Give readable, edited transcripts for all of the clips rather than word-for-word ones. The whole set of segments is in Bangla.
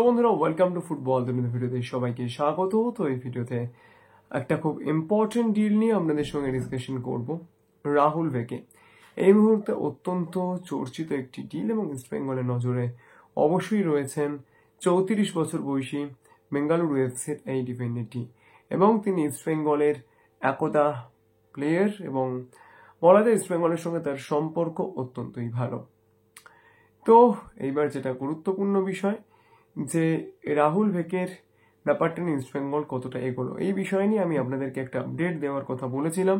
তো বন্ধুরা, ওয়েলকাম টু ফুটবল ভিডিওতে সবাইকে স্বাগত। তো এই ভিডিওতে একটা খুব ইম্পর্টেন্ট ডিল নিয়ে আপনাদের সঙ্গে ডিসকাশন করব। রাহুল ভেকে এই মুহূর্তে অত্যন্ত চর্চিত একটি ডিল এবং ইস্ট বেঙ্গলের নজরে অবশ্যই রয়েছেন 34 বছর বয়সী বেঙ্গালুরু এফসির এই ডিফেন্ডারটি, এবং তিনি ইস্ট বেঙ্গলের একদা প্লেয়ার এবং বলা যায় ইস্ট বেঙ্গলের সঙ্গে তার সম্পর্ক অত্যন্তই ভালো। তো এইবার যেটা গুরুত্বপূর্ণ বিষয় যে রাহুল ভেকের ব্যাপারটা নিয়ে ইস্ট বেঙ্গল কতটা এগোলো, এই বিষয় নিয়ে আমি আপনাদেরকে একটা আপডেট দেওয়ার কথা বলেছিলাম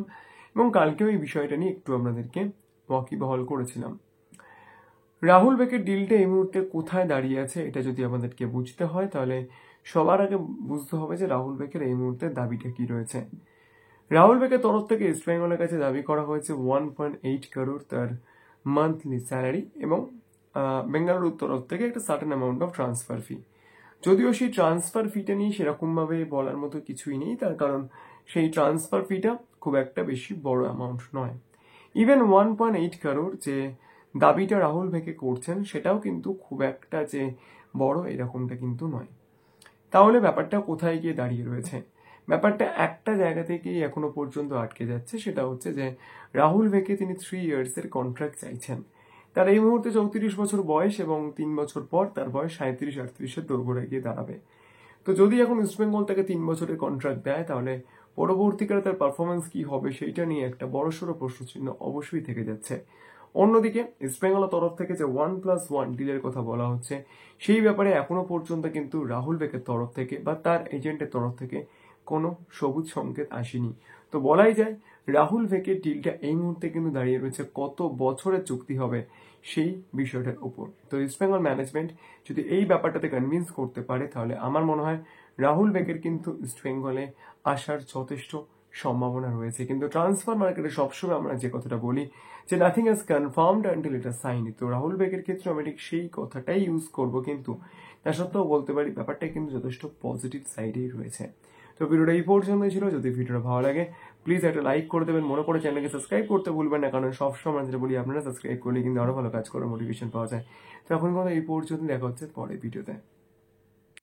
এবং কালকেও এই বিষয়টা নিয়ে একটু আপনাদেরকে ওয়াকিবহাল করেছিলাম। রাহুল ভেকের ডিলটা এই মুহূর্তে কোথায় দাঁড়িয়ে আছে এটা যদি আমাদেরকে বুঝতে হয়, তাহলে সবার আগে বুঝতে হবে যে রাহুল ভেকের এই মুহূর্তে দাবিটা কি রয়েছে। রাহুল ভেকের তরফ থেকে ইস্ট বেঙ্গলের কাছে দাবি করা হয়েছে 1.8 করোড় তার মান্থলি স্যালারি, এবং বেঙ্গালুরুর তরফ থেকে একটা সার্টেন অ্যামাউন্ট অফ ট্রান্সফার ফি। যদিও সেই ট্রান্সফার ফিটা নিয়ে সেরকমভাবে বলার মতো কিছুই নেই, তার কারণ সেই ট্রান্সফার ফিটা খুব একটা বেশি বড় অ্যামাউন্ট নয়। ইভেন 1.8 করোড় যে দাবিটা রাহুল ভেকে করছেন সেটাও কিন্তু খুব একটা যে বড় এরকমটা কিন্তু নয়। তাহলে ব্যাপারটা কোথায় গিয়ে দাঁড়িয়ে রয়েছে? ব্যাপারটা একটা জায়গা থেকেই এখনো পর্যন্ত আটকে যাচ্ছে, সেটা হচ্ছে যে রাহুল ভেকে তিনি 3 ইয়ার্সের কন্ট্রাক্ট চাইছেন। তার এই মুহূর্তে 34 বছর বয়স এবং 3 বছর পর তার বয়স 37-38-এর দোরগোড়ায় গিয়ে দাঁড়াবে। তো যদি এখন ইস্টবেঙ্গল তাকে 3 বছরের কন্ট্রাক্ট দেয়, তাহলে পরবর্তীকালে তার পারফরমেন্স কি হবে সেইটা নিয়ে একটা বড়সড় প্রশ্নচিহ্ন অবশ্যই থেকে যাচ্ছে। অন্যদিকে ইস্টবেঙ্গলের তরফ থেকে যে 1+1 ডিলের কথা বলা হচ্ছে, সেই ব্যাপারে এখনো পর্যন্ত কিন্তু রাহুল ভেকের তরফ থেকে বা তার এজেন্টের তরফ থেকে কোনো সবুজ সংকেত আসেনি। তো বলাই যায় রাহুল ভেকের ডিলটা এই মুহূর্তে কিন্তু দাঁড়িয়ে রয়েছে কত বছরের চুক্তি হবে সেই বিষয়টার উপর। তো ইস্টবেঙ্গল ম্যানেজমেন্ট যদি এই ব্যাপারটাতে কনভিন্স করতে পারে, তাহলে আমার মনে হয় রাহুল ভেকের কিন্তু ইস্টবেঙ্গলে আসার যথেষ্ট সম্ভাবনা রয়েছে। কিন্তু ট্রান্সফার মার্কেটে সবসময় আমরা যে কথাটা বলি যে nothing is confirmed until it is signed. তো রাহুল ভেকের ক্ষেত্রে আমি ঠিক সেই কথাটাই ইউজ করব, কিন্তু তা সত্ত্বেও বলতে পারি ব্যাপারটা কিন্তু যথেষ্ট পজিটিভ সাইডেই রয়েছে। তো ভিডিওটা এই পর্যন্তই ছিল। যদি ভিডিওটা ভালো লাগে প্লিজ একটা লাইক করে দেবেন, মনে করে চ্যানেলকে সাবস্ক্রাইব করতে ভুলবেন না, কারণ সবসময় যেটা বলি আপনারা সাবস্ক্রাইব করলে কিন্তু আরো ভালো কাজ করার মোটিভেশন পাওয়া যায়। তো এখন কথা এই পর্যন্ত, দেখা হচ্ছে পরের ভিডিওতে।